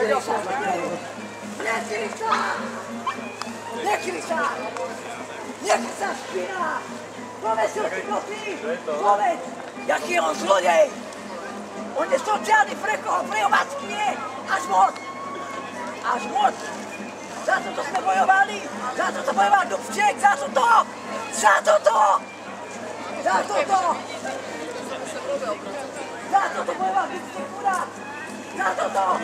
Nech sa špina! Povedz, jaký je on zlodej! On je sociálny pre koho, pre omácky je! Až moc! Až moc! Za toto sme bojovali! Za toto bojoval Dubček! Za toto! Za toto! Za toto! Za toto bojoval Dubček, chudák! Za toto!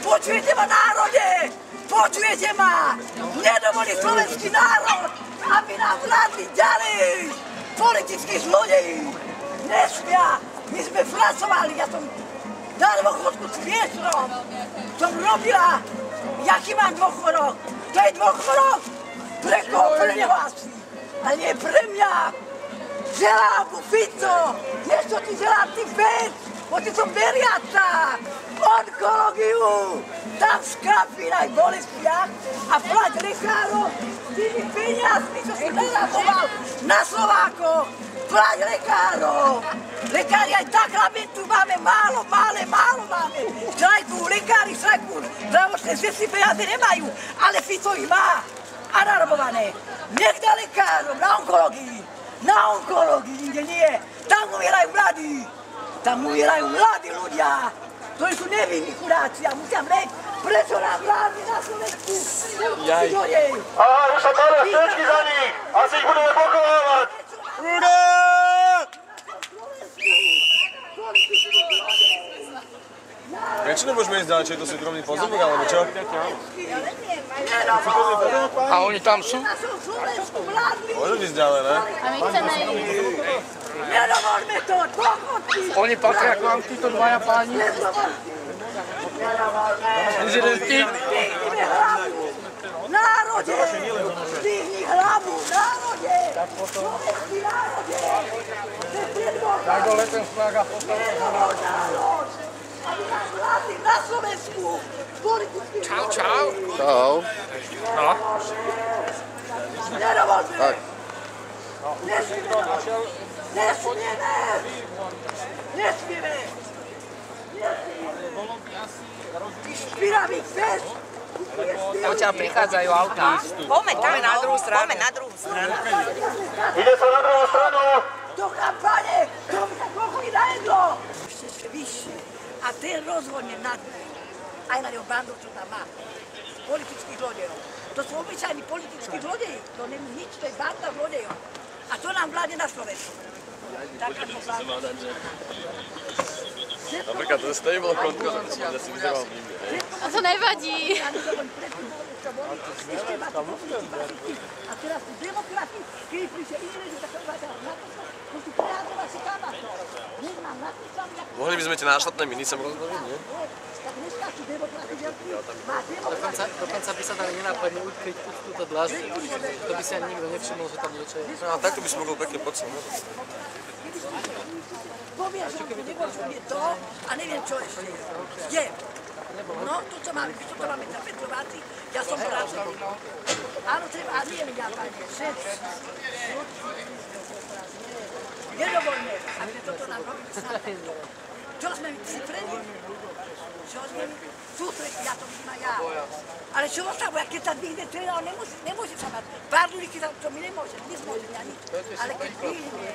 Počujete ma, národe! Počujete ma! Nedovolí slovenský národ, aby nám vládli ďalej! Politickí zlodeji! Nesmia! My sme pracovali, ja som dal dôchodku s vietrom! Som robila, jaký mám dôchodok? To je dôchodok? Pre koho? Pre neho asi! A nie pre mňa! Želám mu Fico! Niečo ti želám ty vec! Poďte som veriaca! Onkológiu! Tam skrapínaj bolestiach a plať lekárov tými peniazmi, čo si naráboval na Slovákoch! Plať lekárov! Lekári aj tak lamentu máme, málo máme! Štrajkujú, lekári štrajkujú, zdravotné sestry peniaze nemajú, ale Fico ich má! A narobované! Nech dá lekárov na onkológii! Na onkológii, inde nie! Tam umierajú mladí! Tam umierajú mladí ľudia, ktorí sú nevinní chudáci a musia mreť, prečo nám vládne na Slovensku zlodej. Aha, už sa pália stečky za nich, asi ich budeme pochovávať. Ude! Prečo nemôžeme ísť ďalej, či je to súkromný pozemok, alebo čo? A oni tam sú? Môžeme ísť ďalej, ne? A my chceme ísť. Nedovolme to, dôchodci! Oni patria k vám, títo dvaja páni? Prezidenti? Zdvihnime hlavu! Národe! Zdvihni hlavu! Národe! Slovenský národe! Tak dole ten flag a potom... Nedovol národ! Aby nás vládli na Slovensku! Čau, čau! Čau. No? Nedovolme! Tak. Nesmieme! Ty špiravý pes! Odtiaľ prichádzajú autá. Poďme na druhú stranu. Ide sa na druhú stranu. Do kampane! To mi sa pochodí na jedlo! Ešte vyššie. A ten rozhodne nad aj na neho bandov, čo tam má. Politických zlodejov. To sú obyčajní politickí zlodeji. To nemá nič, to je banda zlodejov. A to nám vládne na Slovensku. Napríklad ten stable kontrol, ja si vyzeral v ním. A to nevadí. A teraz sú demokrati, keď príšte iné reži, tak to vyvážajú na to sú prehádzovací kamáto. Dnes mám napísam, jak... Mohli by sme tie nášlatné mini sem rozbaviť, nie? Tak dneska sú demokrati veľký. Má demokrati. Dokonca by sa dali nenápadne ukryť túto dlažbu. To by si ani nikto nevšimol, že tam niečo je. No a takto by si mohol pekne pod sem. Poviem, že nebojme to a neviem čo ešte. Je. No, to čo máme za Petrováci, ja som pracoval. Áno, treba, a nie ja, pani, všetci. Nedovoľme, aby toto nám robili snadné. Čo sme si predli? Čo sme sústredili, ja to vidím aj ja. Ale čo ostáva, keď sa dvihne tréner, nemôže sa mať. Pár ľudí, čo my nemôžeme, nezmôžeme ani. Ale keď dvihne,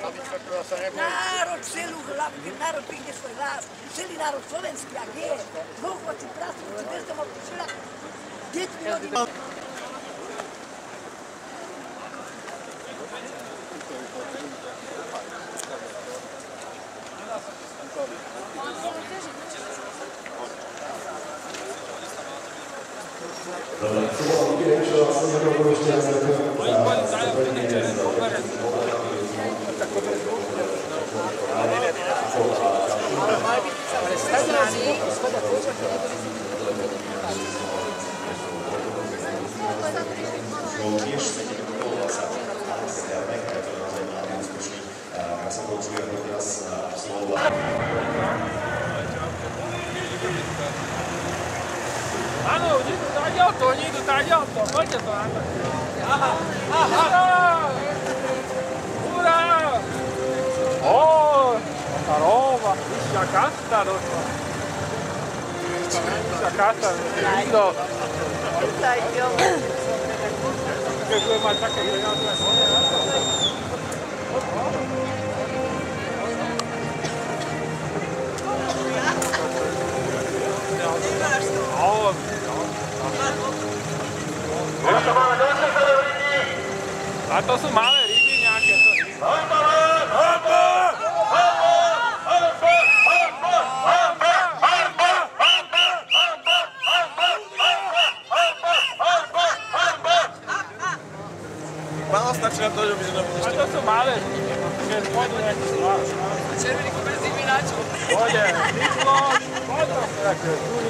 národ celú hlavu, keď národ dvihne svoj hlas, celý národ slovenský, ak je, dôchodci, pracujúci, bezdomovci, všelak, deťmi rodiny. Dobre, co vám ide, čo vás nebolo ešte raz Áno, ide to tak, to oni idú tadiaľ to, poďte to na to. Hurá! Ó, tá rova, vyššia kasta došla. Vyššia kasta, lindo. Keď bude mať také peniaze. A to sú malé ryby nejaké. Málo stačí na to, že by si to A to sú malé ryby. Keď pôjdu nejaký zvlášť. Červený bez zimy na čo? Pôjde, ryblo, pôjde.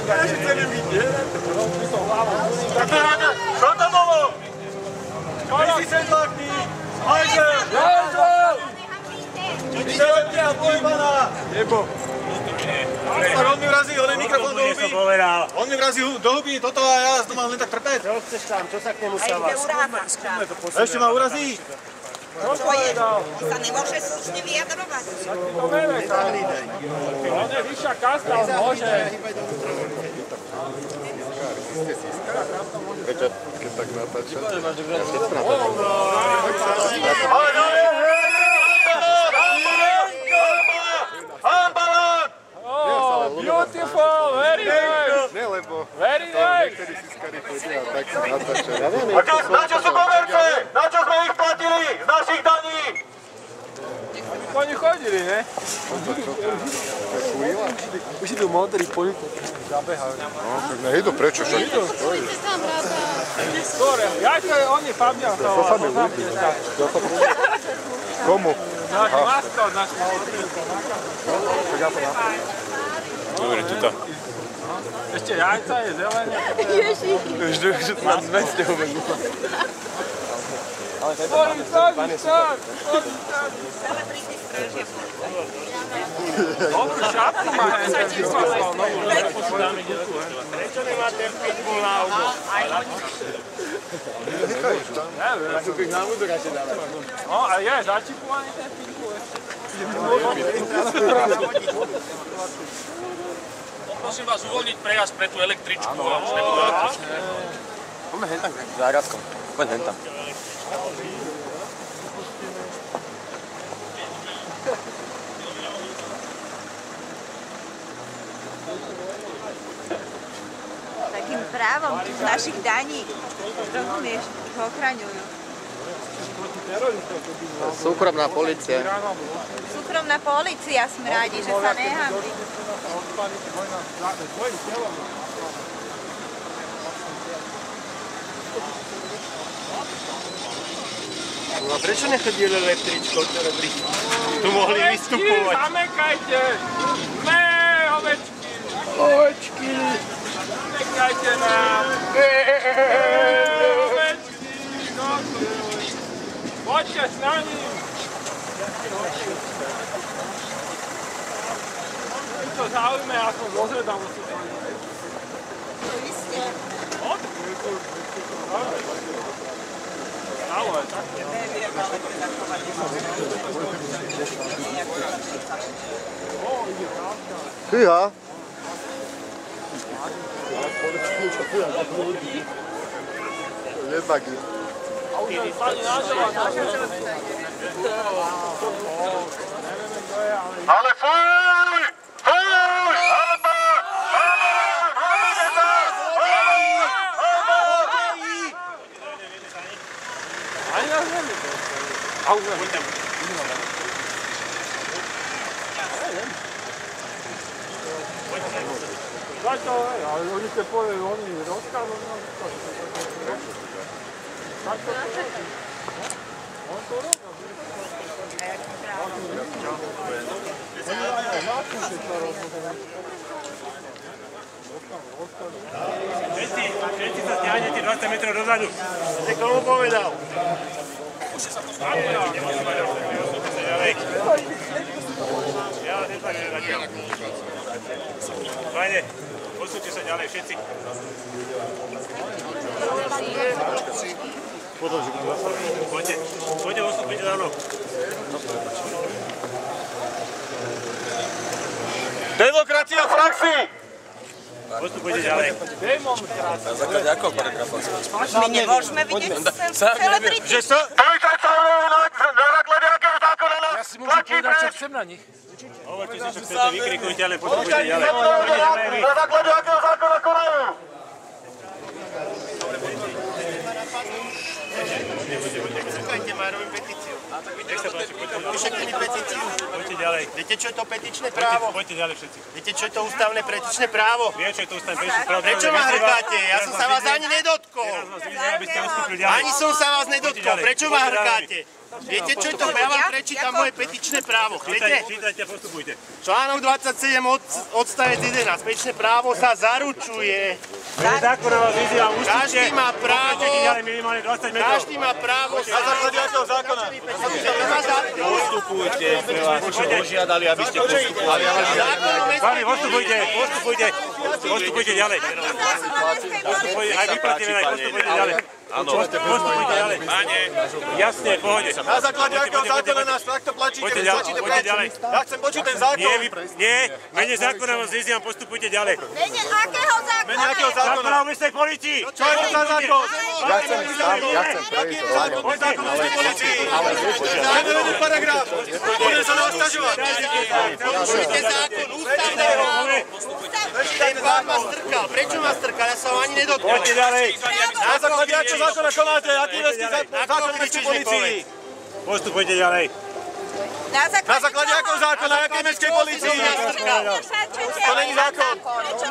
Ja si chcem vidieť. Rozbí to hlavou. Čo to bolo? Ty si sedláky! Hajde! Ty sa lepia, pojbaná! Nebo. On mi vrazí, on je mikrofón do huby. On mi vrazí do huby, toto a ja to mám len tak trpeť. Čo chceš tam? Čo sa k nemu Aj stáva? ide urážka. Ešte ma urazí. Čo je? Ty sa nemôže slušne vyjadrovať. To vieme, on je vyššia kasta, on môže. Keď tak natáča. Oh, beautiful, very nice. Nie, lebo Very nice. niektorí siskari chodia a tak sa natáčajú. A na čo sú komerce? Na čo sme ich platili? Z našich daní? Oni chodili, ne? Už idú modrí poľko. Zabehajú. No, tak nejdu prečo, však to stojí. Skore, jajko je, oni Fabian to Sami ľudí. Komu? Náš maskot, náš malý. Dobre, tuto. Ešte jajca je zelené. Už mám zmeste uvedú. Dobrú šapku má hej. Prečo nemáte pitbull na obu? No a je začipovaný ten pitbull ešte. Prosím vás uvoľniť prejazd pre tú električku. Poďme hentam k zárazkom. Poď hentam. Takým právom našich daní, rozumieš, ich ochraňujú. Súkromná polícia. Súkromná polícia, sme rádi, že sa nehambí. No a prečo nechodili električkou, ktoré by tu mohli vystupovať? Zamekajte! Mé, ovečky! Ovečky! Zamekajte nám! Ovečky! Poďte s nami! My to zaujíme, ja som dozredal. Fíha. Jednak. Ale fuj! Fuj! Ani nás neviem. A už neviem. Začal, ale oni ste povedali, oni rozkázali nám to. Tak to robí. On to robí. Všetci sa stiahnete 20 metrov dozadu. Ste komu povedal? Ja nepačím zatiaľ. Fajne, posúďte sa ďalej všetci. potom, že budú zastaviť. Poďte, postupujte za mnou. Demokracia v praxi! Postupujte ďalej. Na základe akého paragrafu? My nemôžeme vidieť celebrity. Policajt sa na základe akého zákona nás Ja si môžem povedať, čo chcem na nich. Hovorte si, čo chcete, vykrikujte, ale postupujte ďalej. na základe akého zákona konajú! Počkajte, ma robím petíciu. Nech sa páči, poďte petíciu. Poďte ďalej. Viete, čo je to petičné právo? Poďte ďalej všetci. Viete, čo je to ústavné petičné právo? Viem, čo je to ústavné petičné právo. Prečo ma hrkáte? Ja som sa vás ani nedotkol. Ani som sa vás nedotkol. Prečo ma hrkáte? Viete, čo je to? Ja vám prečítam moje petičné právo. Čítajte a postupujte. Článok 27 odstavec 11. Petičné právo sa zaručuje. Zákon vás vyzývam, ústupte. Každý má právo. Minimálne 20 metrov. Každý má právo. Na základe akého zákona? Postupujte. Požiadali, aby ste postupovali. Páni, postupujte ďalej. Aj vypratíme, postupujte ďalej. Postupujte ďalej. Jasne, pohode. Na základe akého zákona nás takto plačíte? Poďte ďalej. Ja chcem počuť ten zákon. Nie, mene zákona vás vyzývam, postupujte ďalej. Mene akého zákona? Mene akého zákona? Zákona o mestskej polícii. Čo je to za zákon? Ja chcem prejsť. Zákon o zákon o mestskej polícii. Nevedený paragraf. Budem sa na vás stažovať. Porušujte zákon ústavného. Ten pán ma strkal. Prečo ma strkal? Ja sa ho ani nedotkol. Poďte ďalej. Na základe akého zákona konáte? Aký je zákon o mestskej polícii? Postupujte ďalej. Na základe akého zákona? Akej mestskej polícii? To není zákon.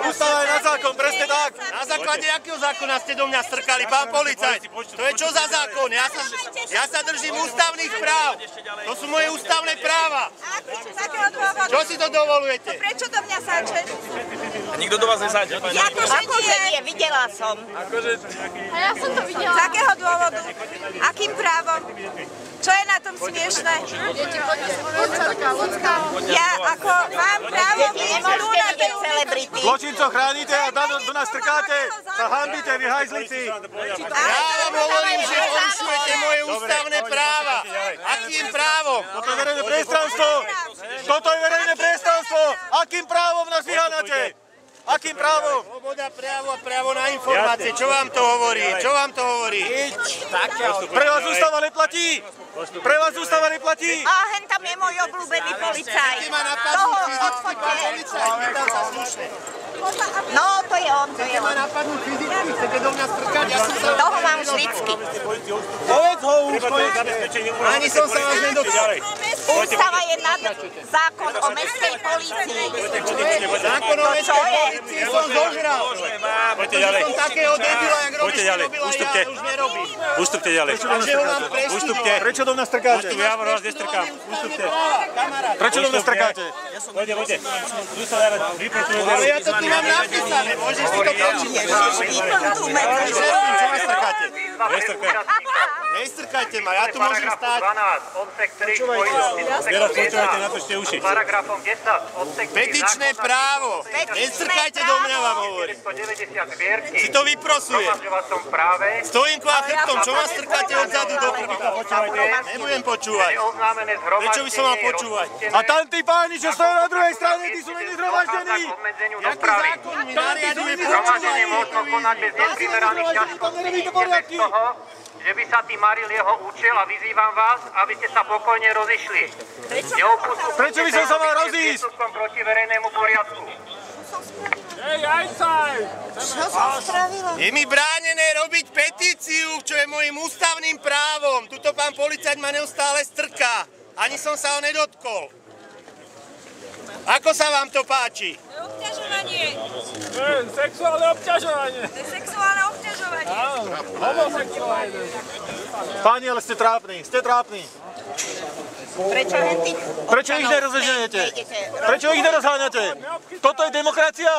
Ústava je na zákon, presne tak. Na základe akého zákona ste do mňa strkali, pán policajt? To je čo za zákon? Ja sa držím ústavných práv. To sú moje ústavné práva. Čo si to dovolujete? Prečo do mňa sáčeš? Nikto do vás nesáde. Akože nie, videla som. A ja som to videla. Z akého dôvodu? Akým právom? Čo je na tom smiešné? Ja ako mám právo byť tu na tej celebrity. Zločincov chránite a do nás strkáte. Sa hanbite, vy hajzlici. Ja vám hovorím, že porušujete moje ústavné práva. Akým právom? Toto je verejné priestranstvo. Toto je verejné priestranstvo. Akým právom nás vyháňate? Akým právom? Sloboda právo a právo na informácie. Čo vám to hovorí? Čo vám to hovorí? Pre vás ústava neplatí? Pre vás ústava neplatí? A hen tam je môj obľúbený policajt. Chcete ma napadnúť fyzicky, pán policajt? Pýtam sa slušne. No, to je on, to je Chcete ma on. napadnúť fyzicky? Chcete do mňa strkať? Ja som sa... Toho mám vždycky. Povedz ho už, ani som sa vás nedotkol. Ústava je nad zákon o mestskej polícii. Zákon o mestskej polícii som zožral. Poďte ďalej. Som takého debila, jak robíš, robila, ja už nerobím. Ustupte ďalej. Takže ho mám Ustupte. Prečo do mňa strkáte? Ja vás nestrkám. Ustupte. Prečo do mňa strkáte? Poďte. Tu sa vyprotujeme. Ale ja to tu mám napísané, môžeš si to prečítať. Čo ma strkáte? Nestrkajte ma, ja tu môžem stáť. Teraz počúvajte, natočte uši. Petičné právo. Nestrkajte do mňa, vám hovorím. Si to vyprosujem. Stojím k vám chrbtom, čo ma strkáte odzadu do krku? Nebudem počúvať. Prečo by som mal počúvať? A tam tí páni, čo stojí na druhej strane, tí sú není zhromaždení. Jaký zákon mi nariaduje Zhromaždenie počúvať? možno konať bez neprimeraných ťažkostí. Že by sa tým maril jeho účel a vyzývam vás, aby ste sa pokojne rozišli. Prečo by som sa mal rozísť? Proti verejnému poriadku. Čo som spravila? Je mi bránené robiť petíciu, čo je môjim ústavným právom. Tuto pán policajt ma neustále strká. Ani som sa ho nedotkol. Ako sa vám to páči? Obťažovanie. Sexuálne obťažovanie. To je sexuálne obťažovanie. Homosexuálne. Páni, ale ste trápni, ste trápni. Prečo hen tých Prečo ich nerozženete? Prečo ich nerozháňate? Toto je demokracia?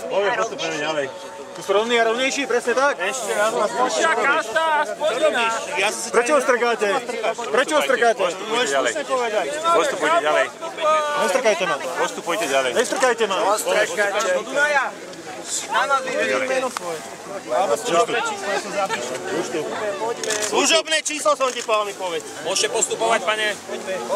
Poviem, postupujeme ďalej. Tu sú rovní a rovnejší, presne tak? Ešte raz vás Vyššia kasta a spodina. Prečo ho strkáte? Prečo ho strkáte? Postupujte ďalej. Postupujte ďalej. Nestrkajte ma. Postupujte ďalej. Nestrkajte ma. Služobné číslo som ti povedal, mi povedz. Môžete postupovať, pane.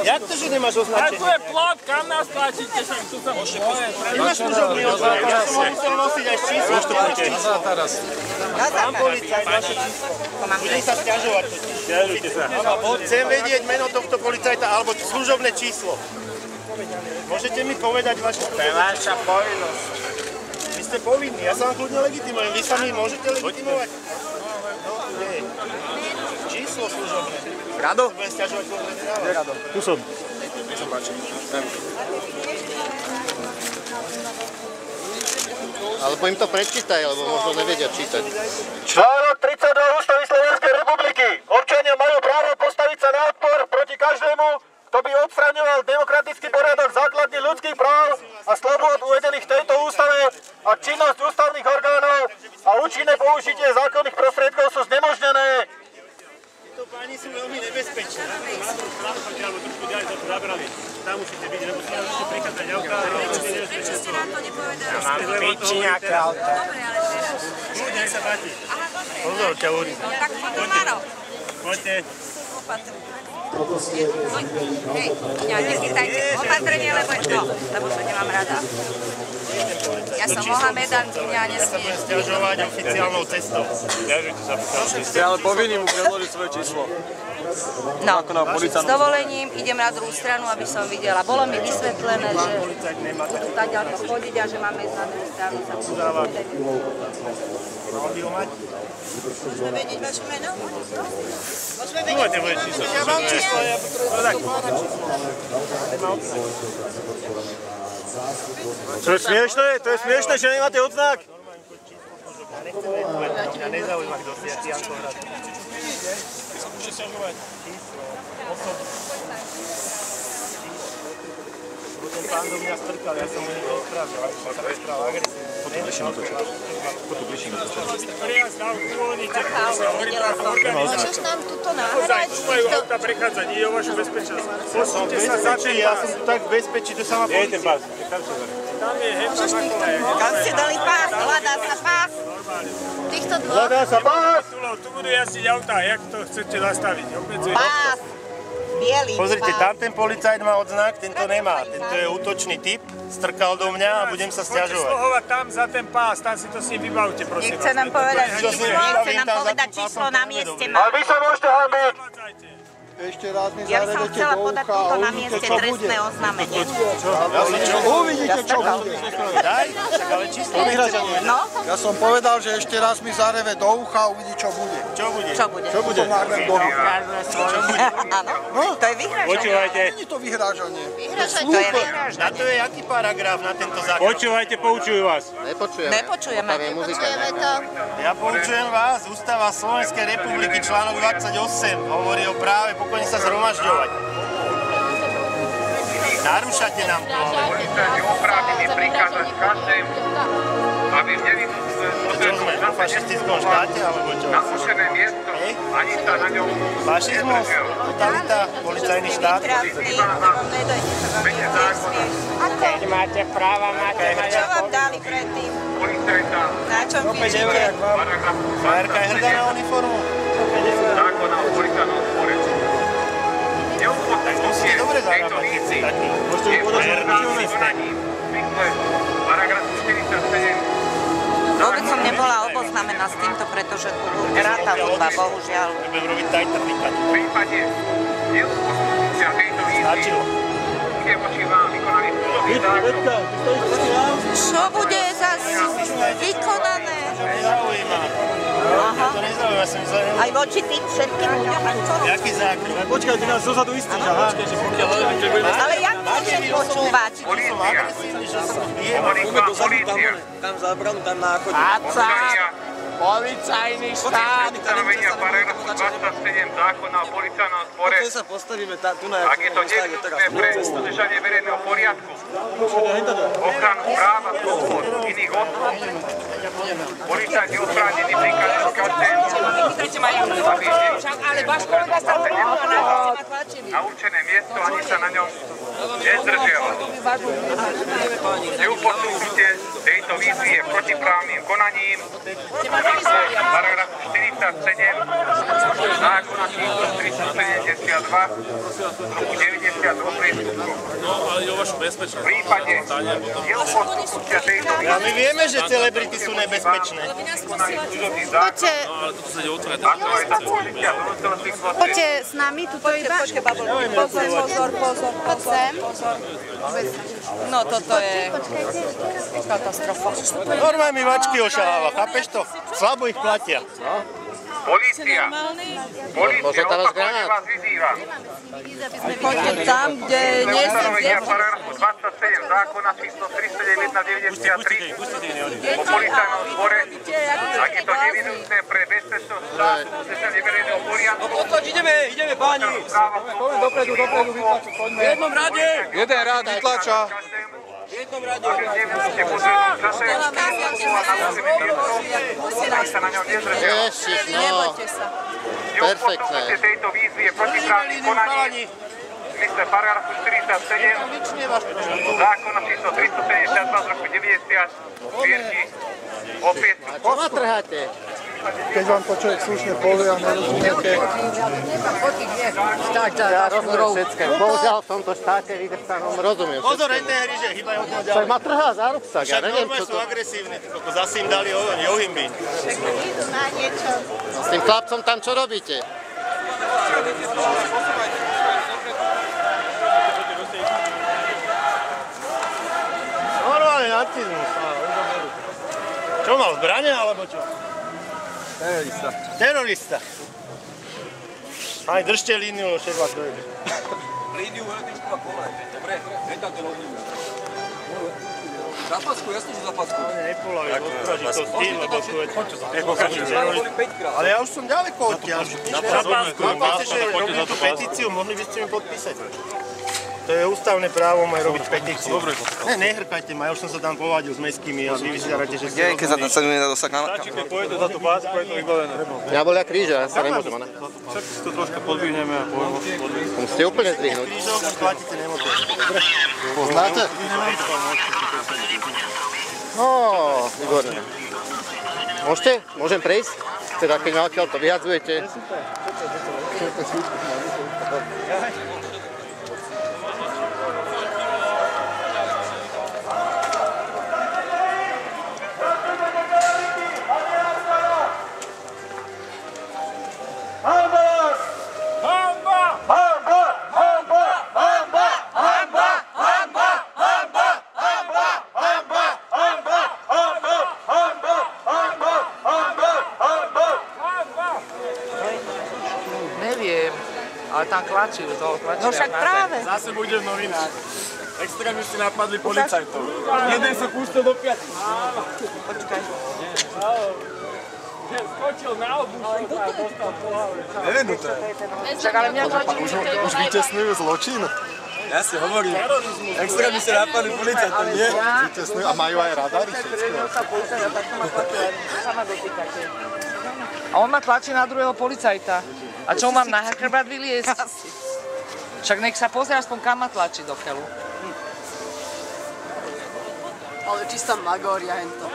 Jak to, že nemáš A označenie? tu je plot, kam nás tlačíte, však tu sa môžete postupovať. Nemáš služobný oznák, ja som ho musel nosiť aj číslo. Postupujte. Pán policajt, vaše číslo. Budem sa sťažovať totiž. Sťažujte sa. Chcem vedieť meno tohto policajta alebo služobné číslo. Môžete mi povedať vaše... To je vaša povinnosť. Vy ste povinní, ja sa vám kľudne legitimujem. Vy sa mi môžete legitimovať? No, nie. Číslo služobné. Rado? Budem sťažovať kľudne. Rado. Tu som. Alebo im to prečítaj, lebo možno nevedia čítať. Článok 32 Ústavy Slovenskej republiky. Občania majú právo postaviť sa na odpor proti každému, kto by odstraňoval demokratický poriadok základných ľudských práv a slobôd uvedených v tejto ústave a činnosť ústavných orgánov a účinné použitie zákonných prostriedkov sú znemožnené. Títo páni sú veľmi nebezpečné. Alebo trošku ďalej za to zabrali. Tam musíte byť, lebo sa ešte prichádzať auta. Prečo ste nám to nepovedali? Ja mám piči nejaké auta. Dobre, ale teraz... Ľudia, nech sa páči. Aha, dobre. Pozor, ťa urí. No tak potom Maro. Poďte. Hej, nechytajte. Opatrenie, lebo sa nemám rada. Ja som Mohamedan, mňa nesmie. Ja sa budem sťažovať oficiálnou cestou. Sťažujte sa, pokiaľ Ste ale povinní mu predložiť svoje číslo. No, s dovolením idem na druhú stranu, aby som videla. Bolo mi vysvetlené, že budú taďalko chodiť a že máme ísť na druhú stranu. Môžeme vedieť vaše meno? Môžeme vedieť moje číslo. Ja mám číslo. To je smiešné? To je smiešné, že nemáte odznak? Ja nezaujíma, kto si Janko Hrad. Ten pán do mňa strkal, ja som mu niečo odpravil, ale som sa rozprával agresívne. Potom bližšie natočať. Potom bližšie natočať. Môžeš nám tuto nahrať? Majú auta prechádzať, ide o vašu bezpečnosť. Posunte sa za ten pás. Ja som tu tak v bezpečí, to sa má policia. Je ten pás, tam je hemča na koleje. Kam ste dali pás? Hľadá sa pás? Týchto dvoch? Hľadá sa pás! Tu budú jazdiť auta, jak to chcete zastaviť? Pás! Bielý Pozrite, pás. tam ten policajt má odznak, tento nemá. Tento je útočný typ, strkal do mňa a budem sa sťažovať. Poďte slohovať tam za ten pás, tam si to s ním vybavte, prosím. Nechce nám povedať číslo na mieste. Ale vy sa môžete hambiť! Ešte raz mi Ja by som zaredete chcela do podať ucha a túto na uvidíte, mieste čo bude. trestné oznámenie. Uvidíte, čo bude. Daj, však ale číslo. No? Ja som povedal, že ešte raz mi zareve do ucha a uvidí, čo bude. Čo bude? Čo bude? Čo bude? Áno, to je vyhražanie. Počúvajte. Nie je to vyhrážanie. To je vyhražanie. Na to je aký paragraf na tento zákon? Počúvajte, poučujú vás. Nepočujeme. Nepočujeme to. Ja poučujem vás, Ústava Slovenskej republiky, článok 28, hovorí o práve pokojne sa zhromažďovať. Narúšate nám to. Policajt je oprávnený prikázať každému, aby v Čo sme, na fašistickom štáte, alebo čo? na určené miesto ani sa na ňom Fašizmus, totalita, policajný štát. Veď zákona Keď máte práva, máte čo vám dali predtým? policajta Na čom píšete? paragrafu Majerka je hrdá na uniformu. zákona o policajnom zbore. Neopodstatnenie Dobre tejto zarábať, víci taký. je uvedená vykonaním v zmysle paragrafu 47. Vôbec som nebola oboznámená s týmto, pretože tu ráta hudba, bohužiaľ. Budem robiť tajtrníka. V prípade neúposlušnosti tejto víci bude voči vám vykonaný súdobný zákon. Čo bude zas vykonané? Nezaujíma. Aha. To nezaujíma, ja som zaujíma. Aj voči tým všetkým ľuďom? Jaký zákon? Počkajte, nás dozadu istý, aha. Ale jak môžem počúvať? Polícia. Že sa to bije. Hovorím vám polícia. Tam zabranu, tam na chodník. Občania Policajný štát. Ustanovenia paragrafu 27 zákona o policajnom zbore. Ak je to nevyhnutné pre udržanie verejného poriadku, ochranu práva, slobod iných osôb, policajti oprávnení prikážu každému, aby na určené miesto ani sa na ňom nezdržiaval. Neupostupujte tejto výzvy je protiprávnym konaním paragrafu 47 zákona číslo 372 roku 98. V prípade neupostupnutia tejto výzvy. A my vieme, že celebrity sú nebezpečné. Poďte s nami, tuto iba. Pozor. No toto je katastrofa. Normálne mi vačky ošaháva, chápeš to? Slabo ich platia. Polícia opakovane vás vyzýva. Poďte tam, kde nie sú Ustanovenia paragrafu 27 zákona číslo 391/93 o policajnom zbore, ak je to nevyhnutné pre bezpečnosť štátu, udržanie verejného poriadku. Ideme páni. Dopredu. V jednom rade. Jeden rád vytlača. V jednom rade. Ak je nevyhnutné potrebnom čase, a na území miesto, ak sa na ňom nezdržiava. Nebojte sa. Neupostupnutie tejto výzvy je protiprávnym konaním v zmysle paragrafu 47 zákona číslo 372 z roku 90 zbierky o priestupku. Koho trháte? Keď vám to človek slušne povie a nerozumiete. Ja rozumiem všetkým. Bohužiaľ v tomto štáte vydrstanom rozumiem všetkým. Pozor, NTR, že hýbajú ho ďalej. Však ma trhá za ruksak, ja neviem, čo sú to... agresívne, zase im dali ohimbín. S tým chlapcom tam čo robíte? Normálne nacizmus. Čo mal, zbrane alebo čo? Terorista. Aj držte líniu, šéfa, to je. Líniu veľmi a kole. Dobre, nedáte líniu. Zapasku, jasne, že zapasku. Nepolajú, odpražiť to s tým, lebo tu je... Ale ja už som ďaleko odtiaľ. Zapasku, máte, že robím tú petíciu, mohli by ste mi podpísať. To je ústavné právo, majú robiť petíciu. Ne, nehrkajte ma, ja už som sa tam povadil s mestskými a vy vyzeráte, že ste... Keď sa tam sa nedá dostať na... Stačí, keď pojete za tú pásku, je to vybavené. Ja bolia kríža, ja sa nemôžem, ne? Však si to troška podvihneme a podvihneme. Musíte úplne zdvihnúť. Krížov, platíte, nemôžete. Poznáte? No, výborné. Môžete? Môžem prejsť? Teda keď ma odtiaľ to vyhadzujete. Ale tam klačí, toho klačí. No však práve. Zase bude v novinách. Extrémisti napadli policajtov. Jeden sa púšťal do piaty. Počkaj. Skočil na obušu a dostal po hlave. Nevenuté. Však ale mňa tlačí. Už vytesňujú zločin. Ja si hovorím. Extrémisti napadli policajtov, nie? Vytesňujú a majú aj radary všetko. A on ma tlačí na druhého policajta. A čo mám na chrbát vyliesť? Však nech sa pozrie aspoň kam ma tlačí do keľu. Ale čistá magória hento.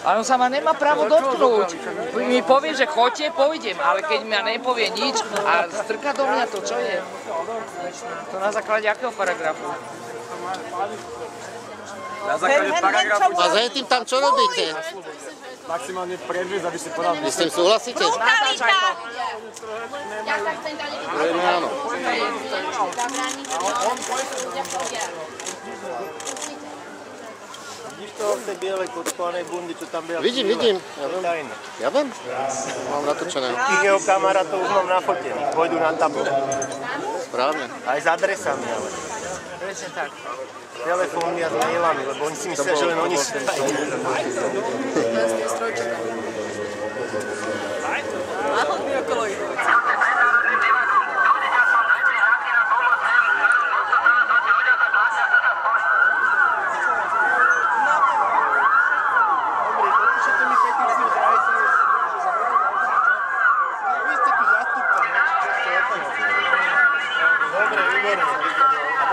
Ale on sa ma nemá právo dotknúť. Mi povie, že chodte, pôjdem, ale keď mi nepovie nič a strká do mňa to, čo je? To na základe akého paragrafu? Na základe paragrafu... A za tým tam čo robíte? Maximálne predviesť, aby ste podali. Vy s tým súhlasíte? Brutalita! Ja sa chcem dať Áno. Vidíš to v tej bielej kočkovanej bundy, čo tam byla? Vidím. Ja viem. Mám natočeného. Tých jeho kamarátov už mám nafotených. Pôjdu na tabor. Správne. Aj s adresami, ale. presne tak. Telefónmi a s mailami, lebo oni si myslia, že len oni sú.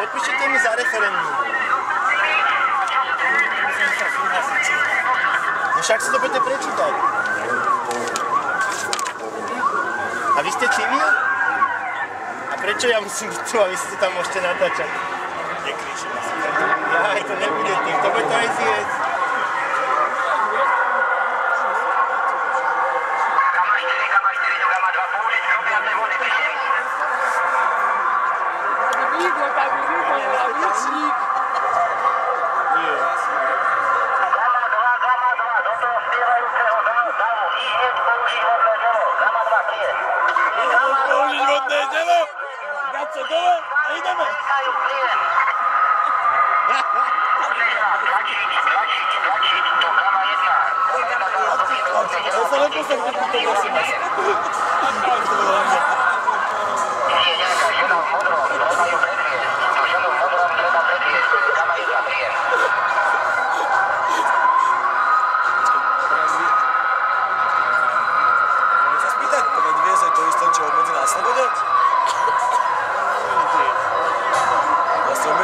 Podpíšete mi za referendum. No však si to budete prečítať. A vy ste civil? A prečo ja musím byť tu a vy si to tam môžete natáčať? Jaj, to nebude tým, to bude to aj zjesť.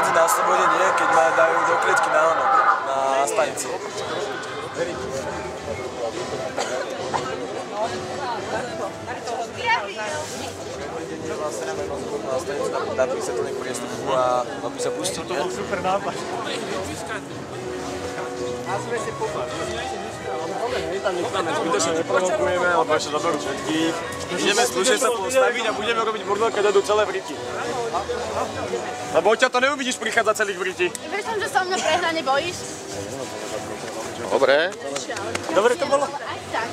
Na slobode nie, keď ma dajú do klietky na stanici. Dá sa to nejakú priestupku a aby sa pustí. To bol super nápad. Zbytočne neprovokujeme, lebo ešte zaberú všetkých. Ideme slušne sa postaviť a budeme robiť bordel, keď idú celé vriti. Lebo ťa to neuvidíš prichádzať celých vriti. Vieš som, že sa mňa prehra nebojíš? Dobre. Dobre to bolo? Aj tak.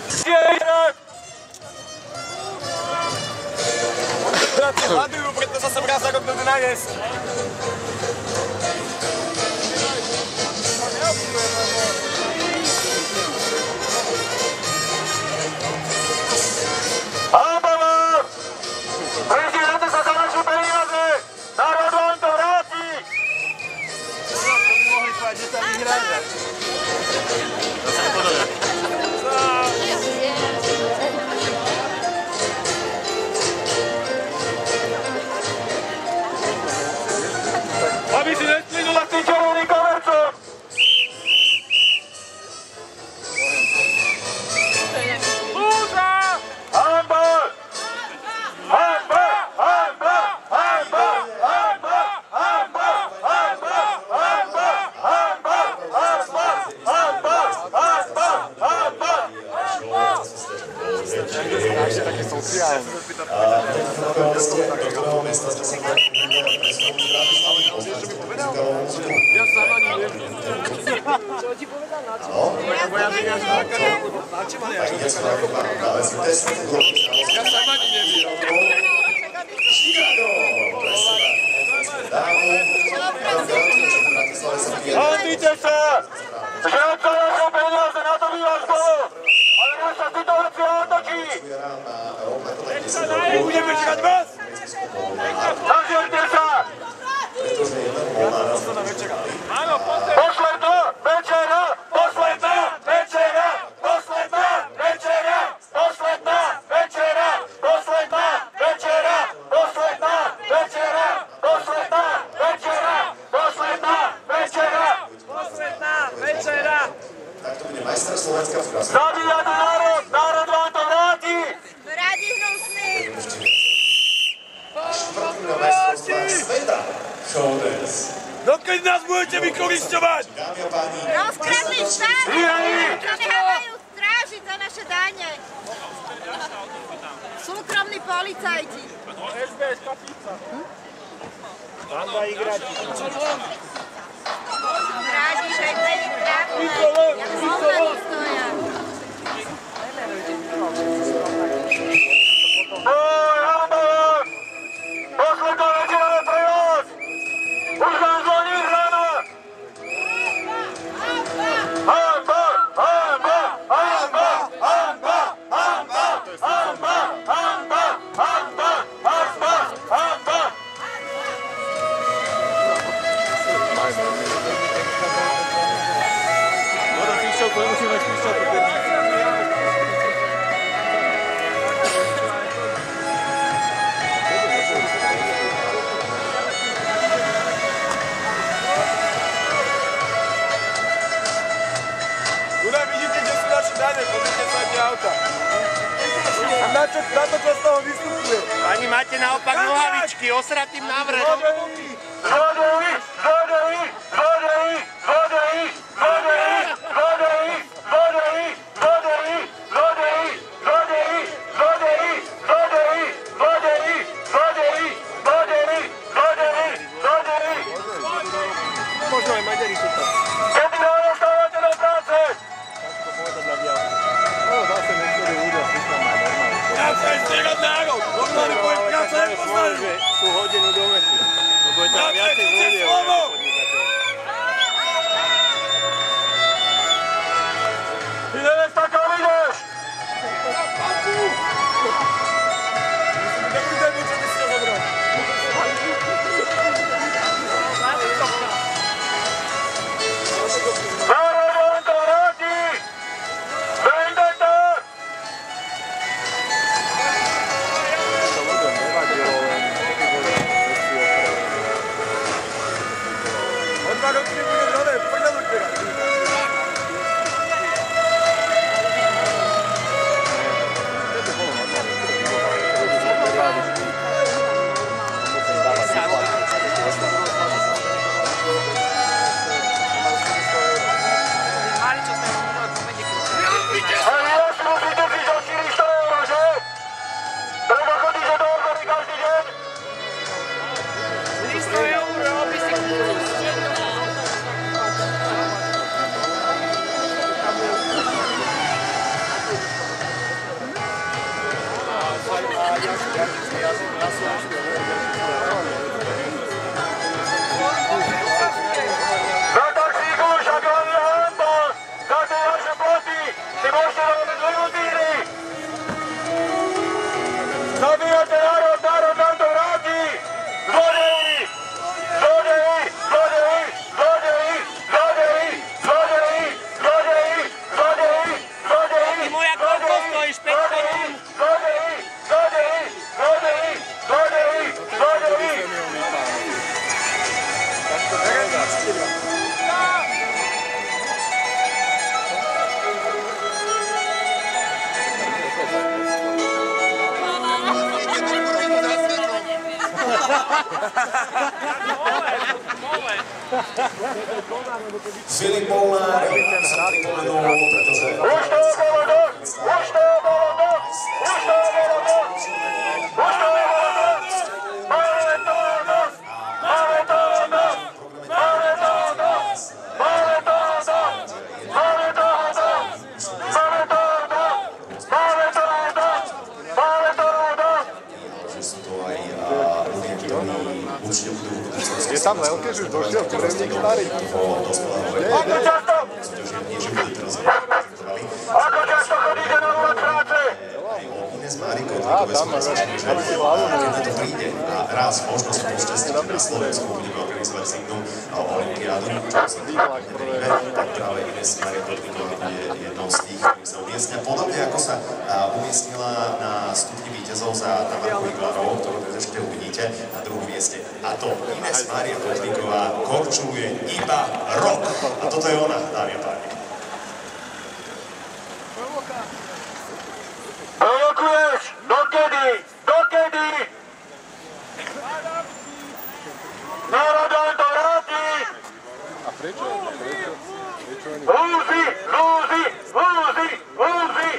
Bratci hľadujú, preto sa sem raz za rok budú najesť. Prezidente sa za naše peniaze! Národ vám to vráti! Mohli povedať, že sa vyhráža. Zase nepodobne. Aby si nesplínula s tým červeným kovercom! Húza! Hanba! Hanba! Hanba! Hanba! Hanba! Hanba! Hanba! Hanba! Hanba! Hanba! Hanba! Hanba! Hanba! Strašne také sociálne. Ja sám ani neviem. Čo ti povedal na čo? Na čo ma nejak? Ja sám ani neviem. Handlite sa! Že odkladajte peniaze, na to by vás bolo! Ale naša situácia otočí! Budeme čakať vás! Zažijte sa! Posledná večera! Posledná večera! Posledná večera! Posledná večera! Posledná večera! Posledná večera! Posledná večera! Posledná večera! Posledná večera! Tak to bude majster Slovenska v Krasne. Zabíjate národ! Národ vám to vráti! Rádi hnusný! Prvým na majstrovstvách sveta Showdance. Dokedy nás budete vykorisťovať? Dámy a páni, Rozkradli štát! Nehávajú strážiť za naše dane! Súkromní policajti! SBS kapíca. Banda igrači. Rádi, že aj plení právne! Jak mohla stoja! Posledná večera pre vás! Už vám zvoní auta. A na čo z toho vystupuje? Pani, máte naopak nohavičky, osratým návrh. Možno aj Maďari sú tam. Kedy dostávate do práce? No, zase niektorí ľudia si tam majú normálne. Ja chcem strieľať národ! Normálne poviem, ja chcem postaviť! Že tú hodinu do metu. Lebo je tam viacej ľudí. Ty nevesta, kam ideš? Dobrý deň, čo by si ho zobral? Národ len to vráti! Vendeta! To ľuďom nevadilo, len Od 2 roky nebudem dole, prdelu teraz. Na taxíku však len je hanba! Za tie vaše platy si môžete robiť limuzíny! Zabíjate národ, národ nám to vráti! Zlodeji! Zlodeji! Zlodeji! Zlodeji! Zlodeji! Zlodeji! Zlodeji! Zlodeji! Zlodeji! Ty moja koľko stojíš, 5 korún? Zlodeji! Zlodeji! Zlodeji! Zlodeji! Zlodeji! Filip Molnár, pripomenul, pretože... Už to bolo dosť! Už to bolo dosť! Už to bolo dosť! Už to bolo dosť! Máme toho dosť! Máme toho dosť! Máme toho dosť! Máme toho dosť! Máme toho dosť! Máme toho dosť! Máme toho dosť! Máme toho dosť! Že sú to aj ľudia, ktorí určite budú... Je tam veľké, že došiel kurevník starý. Ako často? Ako často chodíte na úvod práce? Ines Márikov, tam má keď na to príde a raz možno sú šťastie na Slovensku budeme organizovať zimnú olympiádu, čo sa neveríme, tak práve Ines Márikov je jednou z tých, ktorí sa umiestnia. Podobne ako sa umiestnila na stupni víťazov za Tamarkových Varov, ktorú dnes ešte uvidíte, na druhom mieste. A to Ines Mária Kotlíková korčuluje iba rok. A toto je ona, dámy a páni. Provokuješ! Dokedy? Dokedy? Národ len to vráti! A prečo? Lúzi! Lúzi! Lúzi! Lúzi!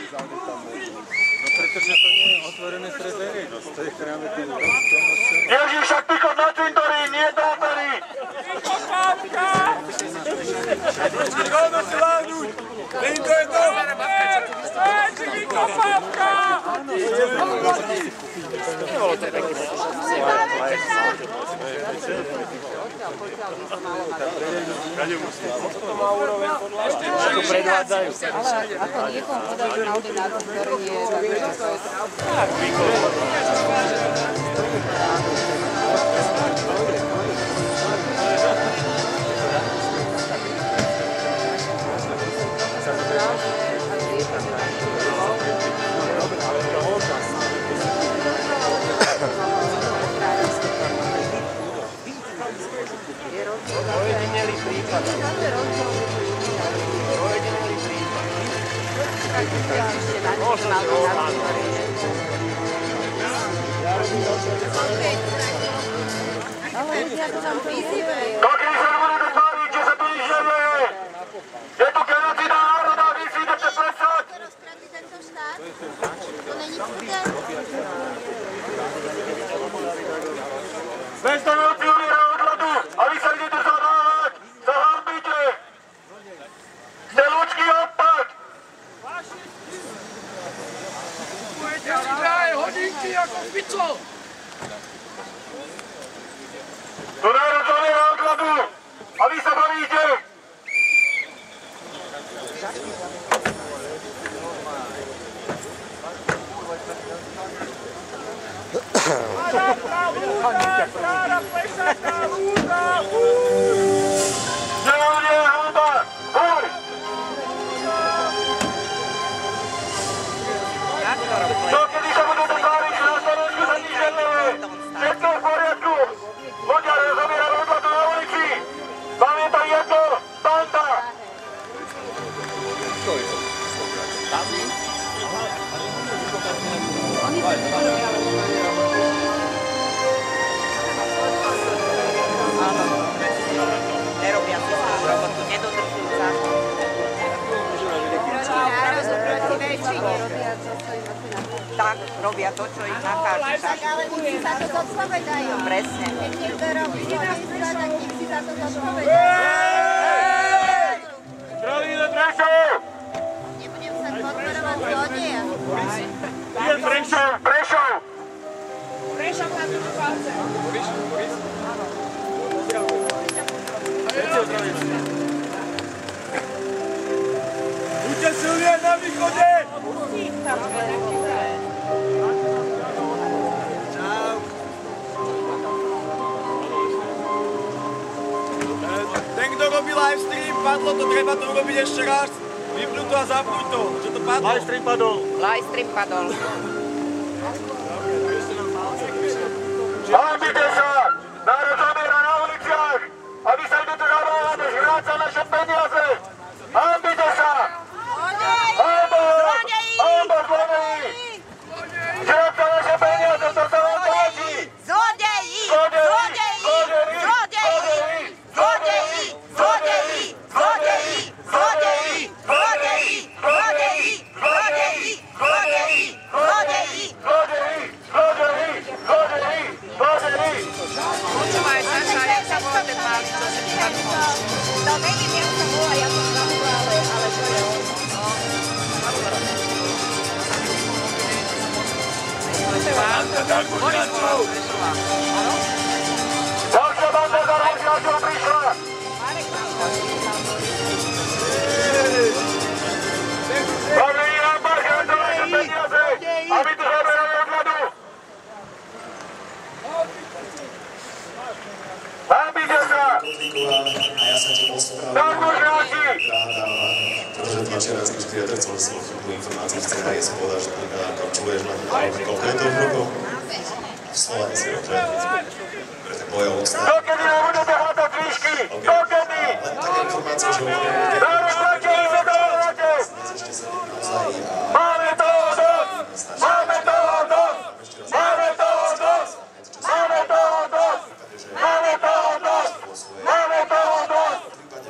No pretože to nie je otvorené pre verejnosť. To je chráme tým Ježiš, však ty chod na cintorí, nie tápery! Rovno si láhnuť! Není to jedno! To má úroveň podľa ako predvádzajú. Ale ako niekomu podajú na ordinátor, ktorý je tak Ojedinelý prípad. Ojedinelý prípad. Dokedy sa nebudete tváriť, že sa tu nič nevie? Je tu genocida národa, vy si idete presať! Bezdomovci umierajú od hladu a vy sa idete zadávať! Sa hanbíte! Ste ľudský odpad! Budete si daj hodinky ako pico! Tu národ zomiera od hladu a vy sa bavíte! Vzdelávanie je hanba! Boj! Dokedy sa budete tváriť, že na Slovensku sa nič nevie? Všetko je v poriadku! Ľudia zomierajú od hladu na ulici! Vám je to jedno! Banda! Nerobia si svoju robotu, nedodržujú zákon. Tak, robia to, čo im nakážu. Ale nech si za to zodpovedajú. Presne. Keď niekto robí zlé, tak nech si za to zodpovedajú. Kralíne Prešov! Nebudem sa podporovať zlodeja. Prešov! Prešov! Prešov na druhú palce. Buďte silní na východe! Ten, kto robí livestream, padlo to, treba to urobiť ešte raz. Vypnúť to a zapnúť to, že to padlo. Livestream padol. Livestream padol. Hanbite sa! Národ zomiera na uliciach! A vy sa idete zabávať a žrať za naše peniaze! Hanbite sa! Hanba! Hanba zlodeji! Žrať za naše peniaze, to sa vám páči! Zlodeji! Zlodeji! Zlodeji! Zlodeji! Zlodeji! Zlodeji! Zlodeji! Zlodeji! Zlodeji! Zlodeji! Zlodeji! Zlodeji! Zlodeji! Počúvaj, Saša, jak sa volá ten malý, čo si vypadol? To neviem, jak sa volá, ja som zabudla, ale to je on. Ďalšia banda za rozhľadou prišla! Zlodeji nám marchajú za naše peniaze! A my tu zoberali od hladu! Hanbite sa! A ja sa ti Darmožráci! Pretože tlačiarecký škriateľ som si chvíľu informácií z CHS povedal, že čuješ len koľko je to v rokov? V Slovensku, že? Preto moja úcta. Dokedy nám budete hľadať výšky? Dokedy? Len taká informácia, že Darmožráci, vy sa dovoláte! Máme toho dosť! Máme toho dosť! Máme toho dosť! Máme toho dosť! Máme toho dosť! Máme toho dosť!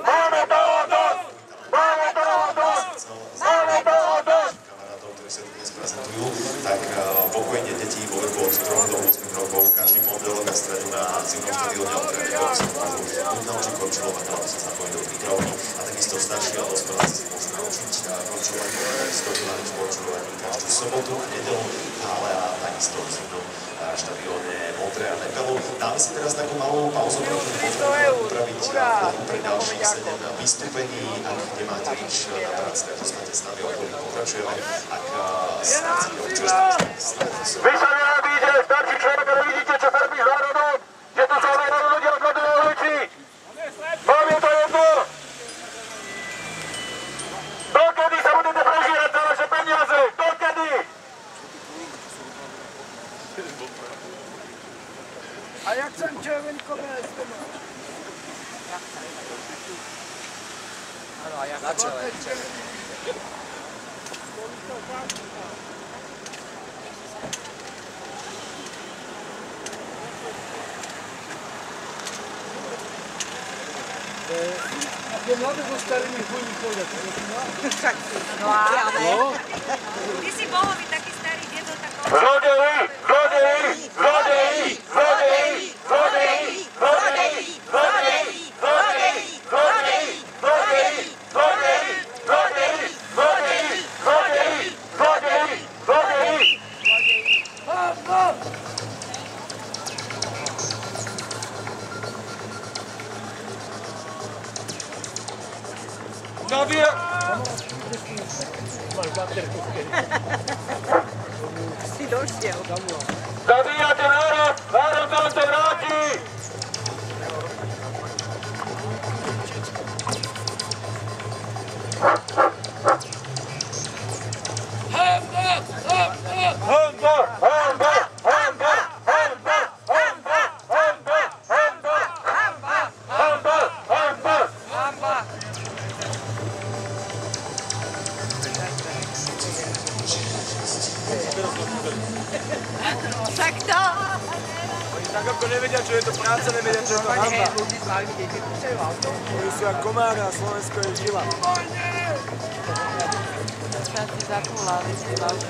Máme toho dosť! Máme toho dosť! Máme toho dosť! kamarátov, ktorí sa tu dnes prezentujú, tak pokojne deti vo veku od 3 do 8 rokov každý pondelok a stredu na zimnom štadióne odtrénujú boxingu. Buď naučí korčulovať, alebo sa zapojiť do prípravky a takisto starší a dospeláci si môžu naučiť korčulovanie, stojovanie v korčulovaní každú sobotu a nedelu, ale takisto v zimnom štadióne Montre a Nepelu. Dáme si teraz takú malú pauzu, pretože potrebujeme upraviť pre ďalších 7 vystúpení, ak nemáte nič na práci, tak zostanete s nami, pokračujeme. Ak sa chcete občerstvať, Vy sa nenabíte, starší človek, ale vidíte, čo sa robí s národom? Že tu sa obejdú ľudia od hladu na ulici? Vám je to jedno? Dokedy sa budete prežívať za naše peniaze? Dokedy? A jak chcem červenkové doma? Áno, a jak chcem červenkové. Tie mladé so starými chujmi chodia. No áno. Ty si mohol byť taký starý dedo, taký... Zlodeji! Zlodeji! Zlodeji! Zlodeji! Zlodeji! Zlodeji! Zlodeji! Zlodeji! Zlodeji! Zlodeji! Zlodeji! Zlodeji! Zlodeji! Zlodeji! Zlodeji! Zlodeji! Zabija! Si došiel. Zabijate národ! Národ vám to vráti! Hanba! Hanba! Hanba! Hanba! Hanba! Hanba! Hanba! Hanba! Hanba! Hanba! Hanba! Tak to! Oni tak ako nevedia, čo je to práca, nevedia, čo je to hanba. Ľudí z malých detí púšajú auto. Oni sú jak komári a Slovensko je žila. Všetci zakulali si auto.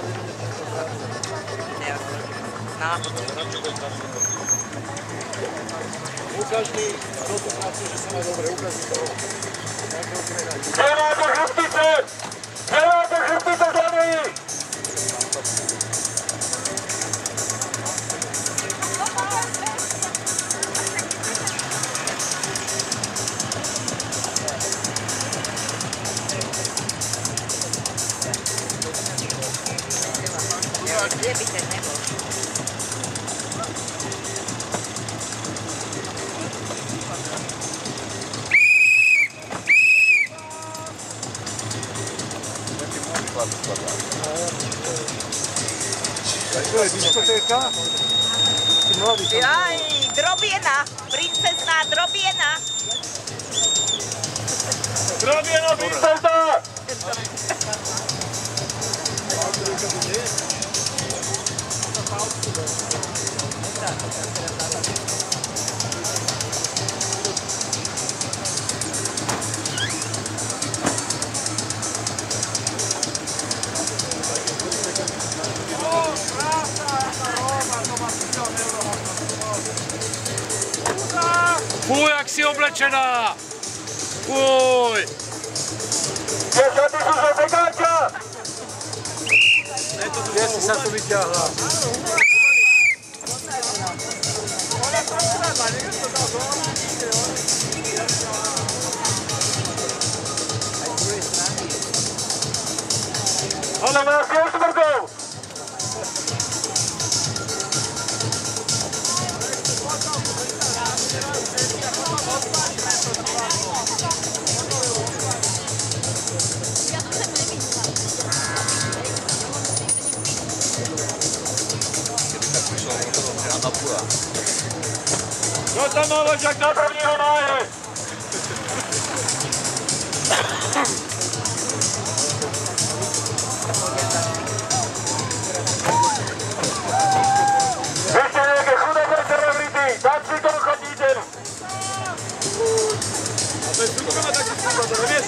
Ukáž mi, kto to pracuje, že sa má dobre, ukáž mi to. Nemáte chrbtice! Nemáte chrbtice zlodeji! Kde by ten nebol? To je diskotéka? Jaj, drobiena, princezná drobiena. Drobiena princezná! Fuj, jak si oblečená! Fuj! Tie šaty sú zo Zegáča! Kde si sa tu vyťahla? Ale nás je smrdou! Kto tam má ležať na 1. máje? Vy ste nejaké chudé celebrity, tak si to chodíte. A to je súkromá taký súkromá, to nevieš?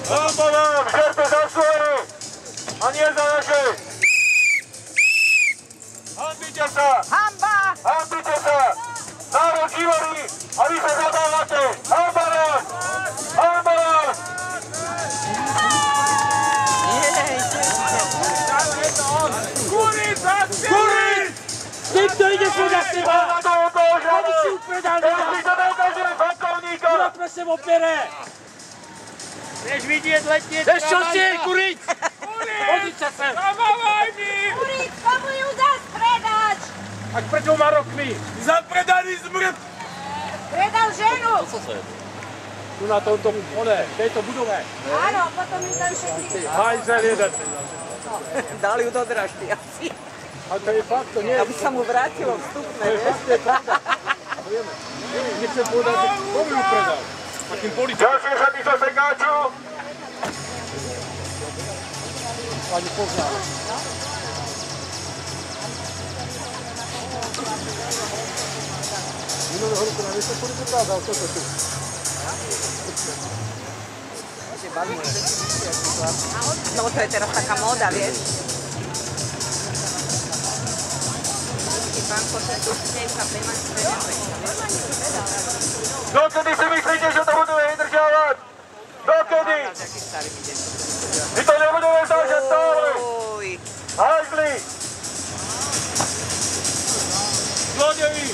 Hanba vám, žerte za svoje a nie za naše. Hanbite sa! Hanba! Hanbite sa! Národ živorí a vy sa zadávate! Hanba vám! Hanba vám! Kuric! Nikto ide podľa seba! Oni si upredali! Vy sa neukážeme bankovníka! Kto pre sebou pere? Chceš vidieť letieť? Chceš čo ste, kuric? Hodiť sa sem! Kuric, komu ju dá predať? A pred 2 rokmi! Za predaný zmrt! Predal ženu! Tu na tomto, tejto budove. Áno, potom ju tam šetrí. Hajzel jeden. Dali ju do dražby asi. A to je fakt, to nie je... Aby sa mu vrátilo vstupné, To je vieš? fakt, to je pravda. Vieme. Nechcem povedať, že komu ju predal. Ďalší šatý sa sekáču. Pani poznám. Minulého roku na Vysokúri dokázal toto tu. No to je teraz taká móda, vieš? Dokedy si myslíte, že to budeme vydržiavať? Dokedy? My to nebudeme zážať stále. Hajzli! Zlodeji!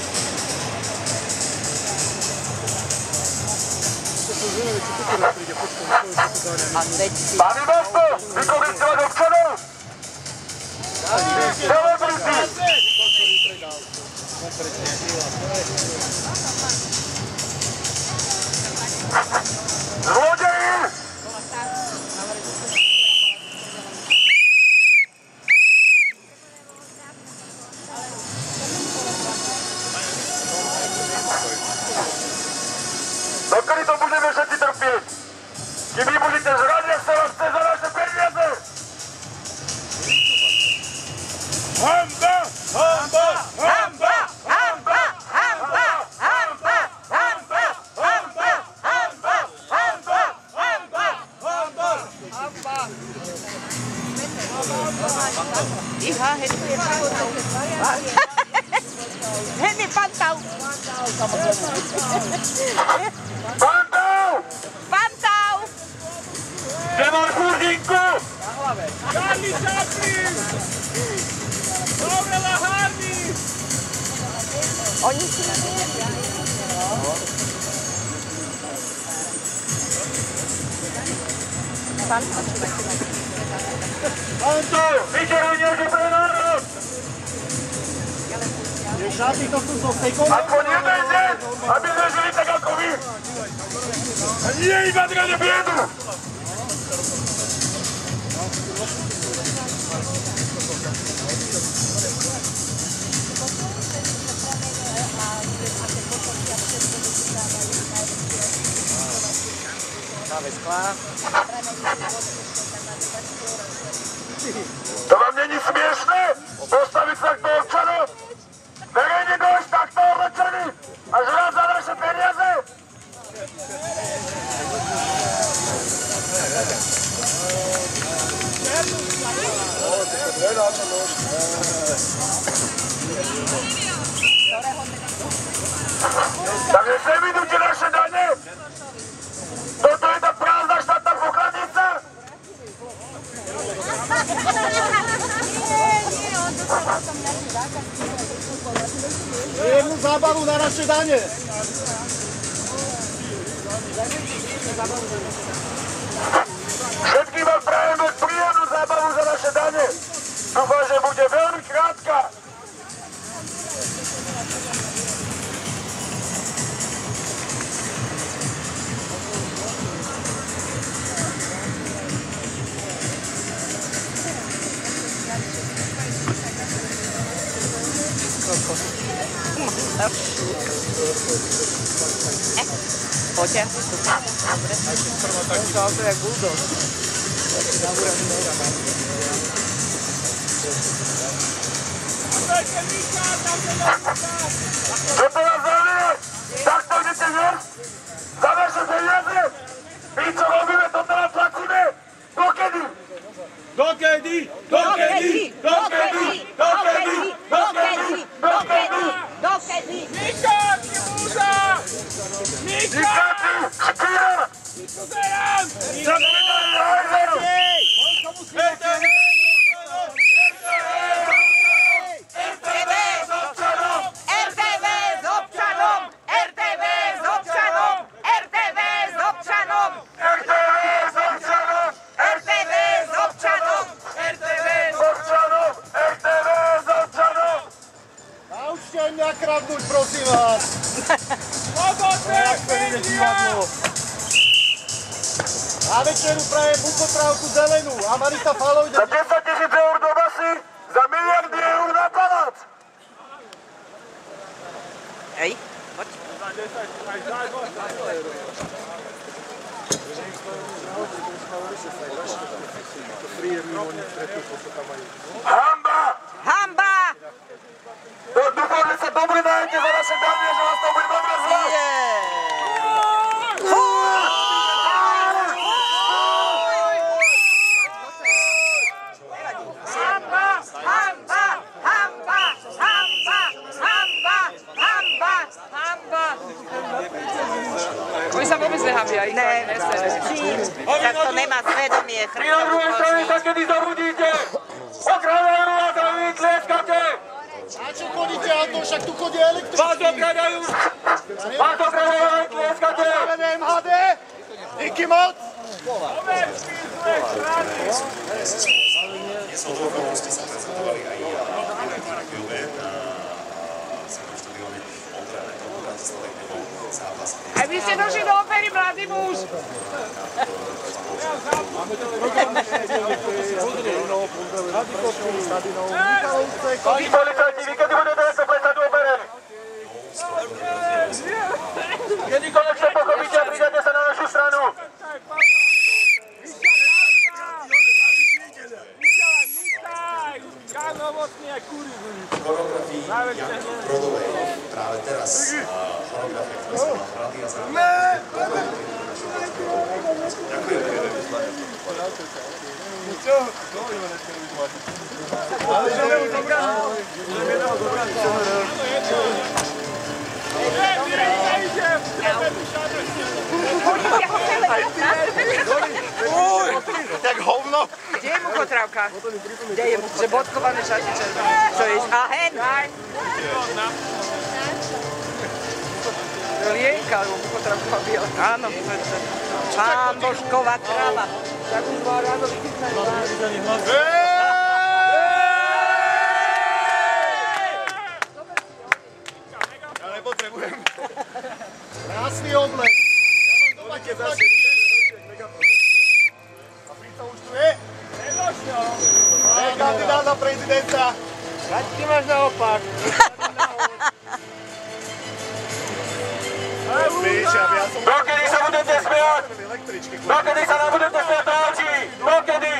Pani Bosko, vykoristovať občanov! Celebrity! Zlodeji! Dokedy to budeme všetci trpieť? Kým vy budete žrať, jak sa vás chce za naše peniaze? Hamba! Hamba! Hamba! Hamba! Hamba! Hamba! Hamba! Hamba! Hamba! Hamba! Hamba! Hamba! Iha, hedy pantau. Pantau! Pantau! Kde máš furdinku? Na hlave. Charlie Chaplin! Laurela Hardy! Oni si nevedia. Pantau! Vyžeruj nejaký pre národ! Šáty to sú z tej konečky. Aspoň jeden deň, aby sme žili tak ako vy. A nie iba drane biedu. Máme sklá. To vám není smiešné? Postaviť sa k toho občanu? Verejne dojsť takto oblečený a žrať za naše peniaze? Takže sem idúte naše dane? Toto je tá prázdna štátna pokladnica? Jednu zábavu na naše dane. Všetkým vám prajeme príjemnú zábavu za naše dane. Dúfam, že bude veľmi krátka. Poďte. Dobre. To auto je bulldog. Čo to vás zaujíma? Takto idete jesť? Za naše peniaze? My čo robíme, toto vám platíme? Dokedy? Dokedy? Dokedy? Dokedy? Dokedy? Dokedy? Dokedy? Dokedy? Nikáči múza! Nikáči! Špíra! Zerám! Zapredali hajzeru! RTV s občanom! RTV s občanom! RTV s občanom! RTV s občanom! RTV s občanom! RTV s občanom! RTV s občanom! RTV s občanom! Naučte mňa kradnúť, prosím vás. Slobodné médiá! Na večeru prajem bukotrávku zelenú a Marita Falovňa. Za 10 000 eur do basy, za miliardy eur na palác! Hej, poď. Hamba! Hamba! Dúfam, že sa dobre dajete za naše dámy, že vás to bude dobre zvládť. Oni sa vôbec nehambia, ich Ne, tak to nemá svedomie. Vy na druhej strane sa kedy zabudíte! Okradajú vás a vy tlieskate! A čo chodíte, Anton, však tu chodí električky. Vás okradajú! Vás okradajú a vy tlieskate! Zavedené MHD! Díky moc! Dnes od okolností sa prezentovali aj Krakiove na svojom štadióne Ondreja Netronu, Bratislave, kde bol zápas. A vy ste došli do opery, mladý muž! Policajti, vy kedy budete sa plesať v opere? Kedy konečne pochopíte a pridete sa na našu stranu? Choreografii Janky Brodovej práve teraz choreografia, ktorá sa má hrady a zároveň ďakujem. Tak hovno! Kde je Muchotravka? Kde je Muchotravka? Že bodkované šaty červené. Čo je? A hen? Lienka, alebo Muchotravková biela. Áno. Pán Božková kráva. Tak už má ráno vychýtnaný. Ja nepotrebujem. Krásny oblek. Ja mám doma tepláky. A Frica už tu je? Je kandidát na prezidenta. Ať ty máš naopak. Dokedy sa budete smiať? Dokedy sa nám budete smiať do očí? Dokedy?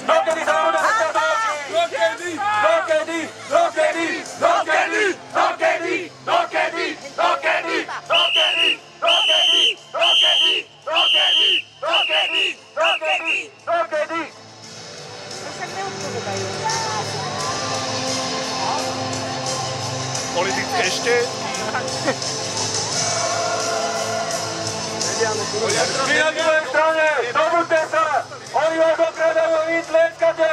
Dokedy sa nám budete smiať do očí? Dokedy? Dokedy? Dokedy? Dokedy? Dokedy? Dokedy? Dokedy? Dokedy? Dokedy? Dokedy? Dokedy? Dokedy? Dokedy? Dokedy? Politické ešte? Vy na druhej strane, dobuďte sa! Oni vás okradajú a vy tlieskate!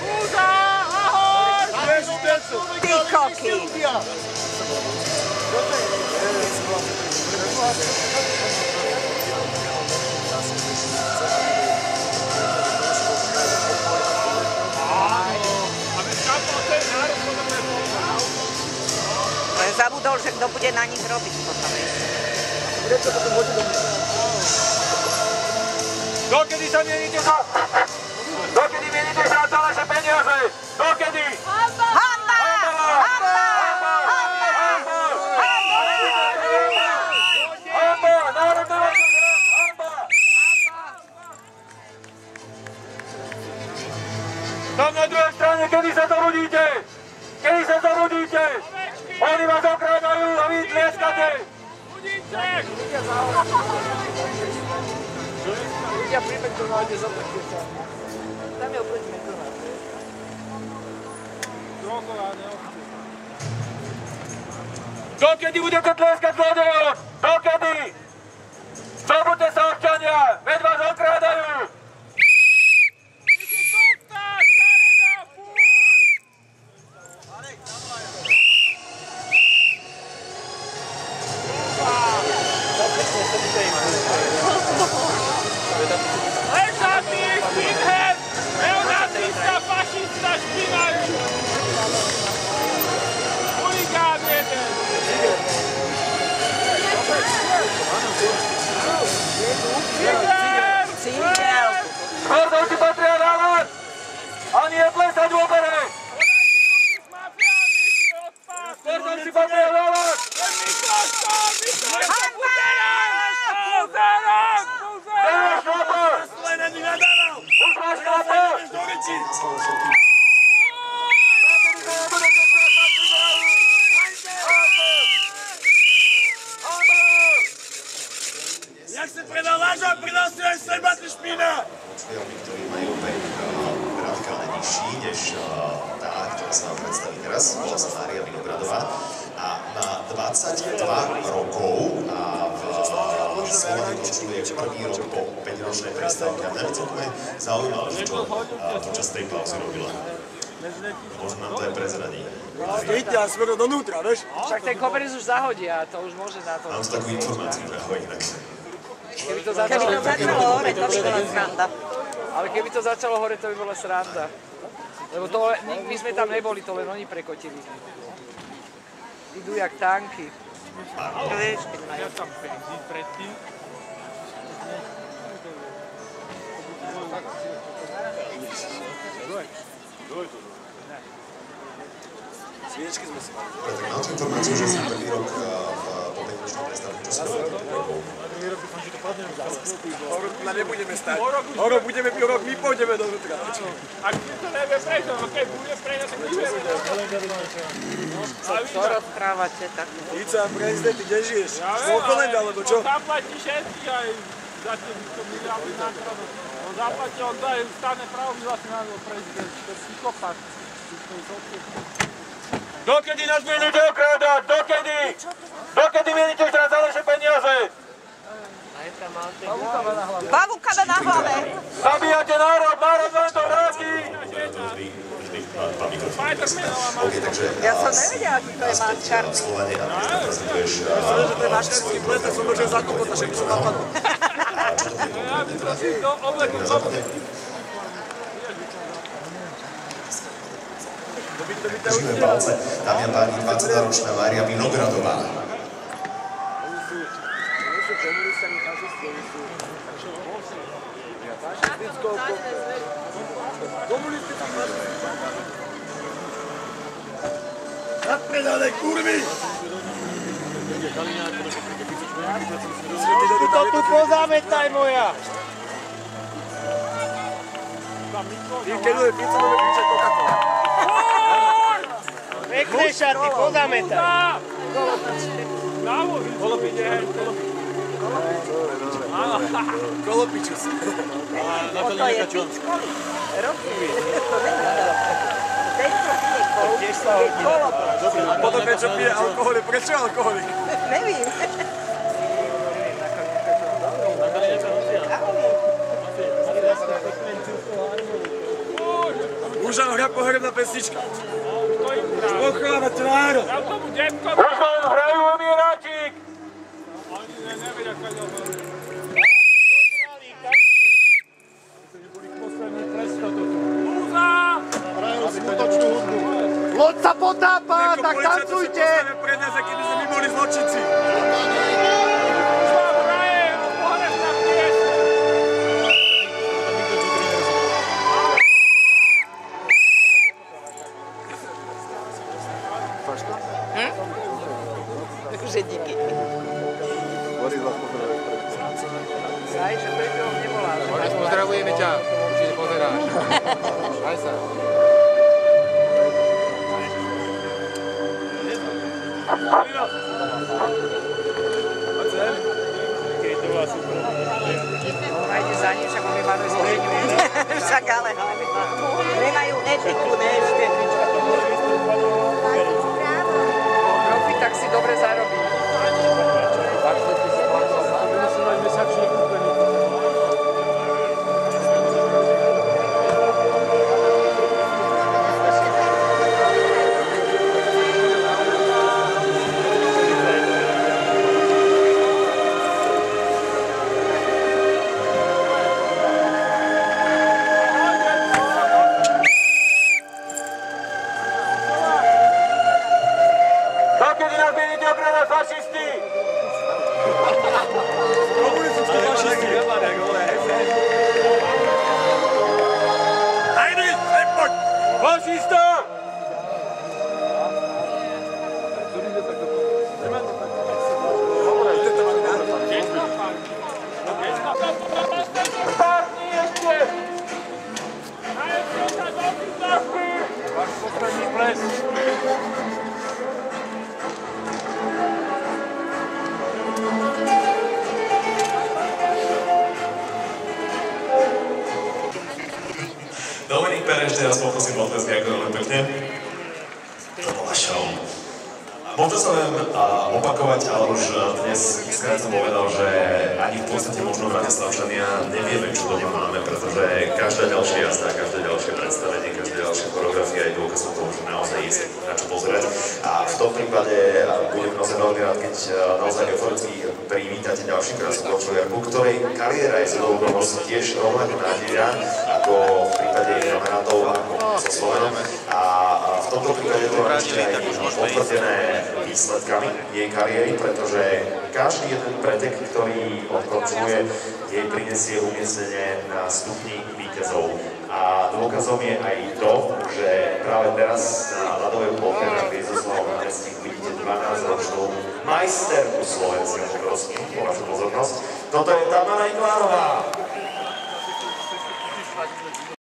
Úza, ahoj! Ty koky! Len zabudol, že kto bude na nich robiť potom. Dokedy sa mienite za... Dokedy mienite za naše peniaze? Dokedy? Hamba! Hamba! Hamba! Hamba! Národná hamba! Tam na druhej strane, kedy sa zabudíte? Kedy sa zabudíte? Oni vás okrádajú a vy tlieskate! Ľudia pri McDonalde zobrte sa. Tam je oproti McDonalde. Dokedy budete tlieskať zlodejom? Dokedy? Zobudte sa, občania! Veď vás okrádajú! Lexatý, skinhead, neonacista, fašista, špinavý. Huligán jeden. Cigel! predstaví teraz, volá sa Mária Vinogradová a má 22 rokov a v Slovane konštruuje prvý rok po 5-ročnej prestávke. A mňa by celkom zaujímalo, čo počas tej pauzy robila. Možno nám to aj prezradí. Vidíte, a smeru donútra, vieš? Však ten koberec už zahodí a to už môže na to. Mám tu takú informáciu, inak. Keby to začalo hore, to by bola sranda. Ale keby to začalo hore, to by bola sranda. Lebo to, my sme tam neboli, to len oni prekotili. Idú jak tanky. Ja tam benzín predtým. Sviečky sme si mali. Mám tu informáciu, že si prvý rok po 5-ročnej prestávke, čo skoro rokov. Prvý rok dúfam, že to padne už zase. O rok nebudeme stať. O rok budeme piť, o rok my pôjdeme do vnútra. Ak to nevie prejsť, keď bude prejsť, tak budeme. Co rozprávate tak? Ica, prezident, ty kde žiješ? Spolkoland, alebo čo? On zaplatí všetky aj za týmto miliardy nákladov. On zaplatí, on daje stane právo vlastne na prezident. To je psychopat. Dokedy nás mienite okrádať? Dokedy? Dokedy mienite strácať naše peniaze? Pavúka na hlave! Zabíjate národ, národ vám to vráti! Ja som nevedela, aký to je mačkarný. Myslím, že to je mačkarský plet, tak som možno zakopotá, že by som napadol. Držíme palce. Dámy a páni, 22-ročná Mária Vinogradová. Nadpredané kurvy! To tu pozametaj moja! Keď bude pizza, budeme kričať Coca-Cola. Pekné šaty, pozametaj! Kolopiče. Kolopičus. To je pič koli. Rozumiem, to není to. Tiež sa je kolopič. A potom prečo pije alkoholik? Prečo alkoholik? Nevím. Už nám hra pohrebná pesnička. Pochváva tváro. Už vám hrajú omieráčik! Loď sa potápa, tak tancujte! Pre nás, keby sme my boli zločinci. Takže díky. Aj, že prečo ho nevoláš? Pozdravujeme ťa, určite pozeráš. Aj sa. Majte za ním, však oni máme zložňujú. Však ale nemajú etiku, ne ešte. Profi tak si dobre zarobí. Dokedy nás mienite okrádať fašisti? Komunistické fašisti. Ajde, poď! Fašista! Stárni ešte! Váš posledný ples. Dominik Pereš, teraz poprosím potlesk, ďakujem veľmi pekne. Možno sa viem opakovať, ale už dnes skrát som povedal, že ani v podstate možno Bratislavčania nevieme, čo doma máme, pretože každá ďalšia jazda, každé ďalšie predstavenie, každá ďalšia choreografia je dôkazom toho, že naozaj je na čo pozerať. A v tom prípade budem naozaj veľmi rád, keď naozaj euforicky privítate ďalšiu krásnu kočoviarku, ktorej kariéra je zhodou okolností tiež rovnako nádejná, ako v prípade kamarátov, ako so Slovenom. A v tomto prípade to je aj potvrdené výsledkami jej kariéry, pretože každý jeden pretek, ktorý odkoncuje, jej prinesie umiestnenie na stupni víťazov. A dôkazom je aj to, že práve teraz na ľadovej ploche na Hviezdoslavnom námestí vidíte 12-ročnú majsterku Slovenska. Prosím o vašu pozornosť. Toto je Tamara Iklánová.